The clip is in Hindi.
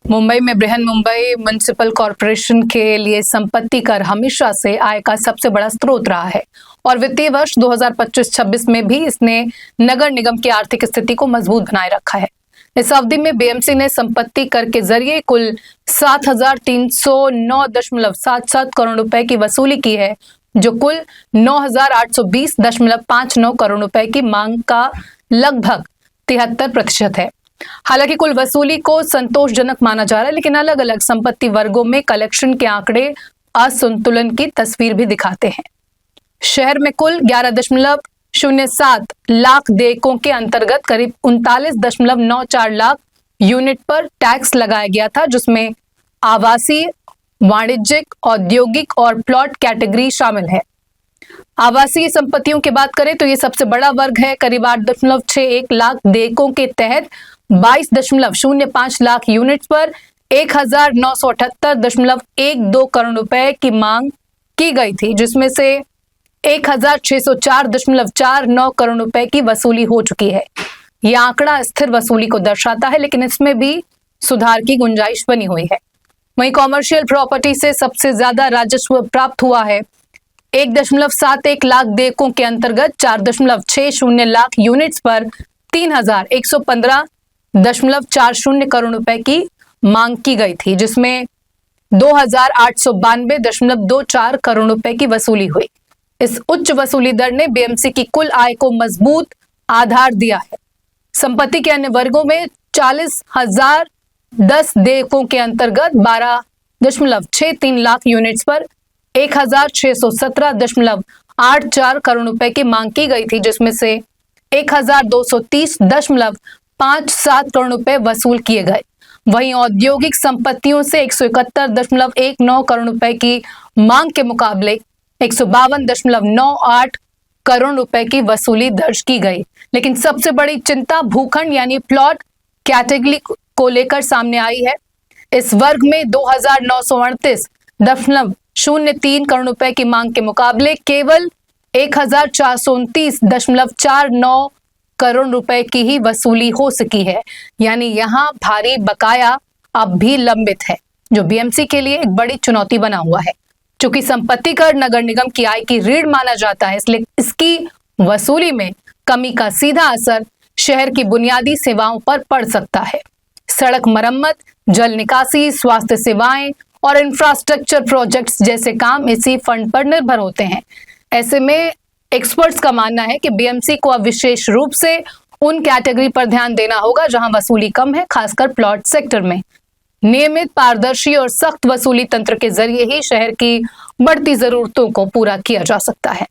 मुंबई में बृहन मुंबई म्युनिसिपल कॉरपोरेशन के लिए संपत्ति कर हमेशा से आय का सबसे बड़ा स्रोत रहा है और वित्तीय वर्ष 2025-26 में भी इसने नगर निगम की आर्थिक स्थिति को मजबूत बनाए रखा है। इस अवधि में बीएमसी ने संपत्ति कर के जरिए कुल 7,309.77 करोड़ रुपए की वसूली की है, जो कुल 9,820.59 करोड़ रुपए की मांग का लगभग 73% है। हालांकि कुल वसूली को संतोषजनक माना जा रहा है, लेकिन अलग अलग संपत्ति वर्गों में कलेक्शन के आंकड़े असंतुलन की तस्वीर भी दिखाते हैं। शहर में कुल 11.07 लाख देयकों के अंतर्गत करीब 39.94 लाख यूनिट पर टैक्स लगाया गया था, जिसमें आवासीय, वाणिज्यिक, औद्योगिक और प्लॉट कैटेगरी शामिल है। आवासीय संपत्तियों की बात करें तो ये सबसे बड़ा वर्ग है। करीब 8.61 लाख देयकों के तहत 22.05 लाख यूनिट्स पर 1,978.12 करोड़ रुपए की मांग की गई थी, जिसमें से 1,604.49 करोड़ रुपए की वसूली हो चुकी है। यह आंकड़ा स्थिर वसूली को दर्शाता है, लेकिन इसमें भी सुधार की गुंजाइश बनी हुई है। वहीं कॉमर्शियल प्रॉपर्टी से सबसे ज्यादा राजस्व प्राप्त हुआ है। 1.71 लाख देयकों के अंतर्गत 4.60 लाख यूनिट्स पर 3,115.40 करोड़ रुपए की मांग की गई थी, जिसमें 2,892.24 करोड़ रुपए की वसूली हुई। इस उच्च वसूली दर ने बीएमसी की कुल आय को मजबूत आधार दिया है। संपत्ति के अन्य वर्गों में 40,010 देयकों के अंतर्गत 12.63 लाख यूनिट्स पर 1,617.84 करोड़ रुपए की मांग की गई थी, जिसमें से 1,230.57 करोड़ रुपए वसूल किए गए। वहीं औद्योगिक संपत्तियों से 171.19 करोड़ रुपए की मांग के मुकाबले 152.98 करोड़ रुपए की वसूली दर्ज की गई। लेकिन सबसे बड़ी चिंता भूखंड यानी प्लॉट कैटेगरी को लेकर सामने आई है। इस वर्ग में 2,938.03 करोड़ रुपए की मांग के मुकाबले केवल 1,429.49 करोड़ रुपए की ही वसूली हो सकी है। यानी यहाँ भारी बकाया अब भी लंबित है, जो बीएमसी के लिए एक बड़ी चुनौती बना हुआ है। चूंकि संपत्ति कर नगर निगम की आय की रीढ़ माना जाता है, इसलिए इसकी वसूली में कमी का सीधा असर शहर की बुनियादी सेवाओं पर पड़ सकता है। सड़क मरम्मत, जल निकासी, स्वास्थ्य सेवाएं और इंफ्रास्ट्रक्चर प्रोजेक्ट्स जैसे काम इसी फंड पर निर्भर होते हैं। ऐसे में एक्सपर्ट्स का मानना है कि बीएमसी को अब विशेष रूप से उन कैटेगरी पर ध्यान देना होगा जहां वसूली कम है, खासकर प्लॉट सेक्टर में। नियमित, पारदर्शी और सख्त वसूली तंत्र के जरिए ही शहर की बढ़ती जरूरतों को पूरा किया जा सकता है।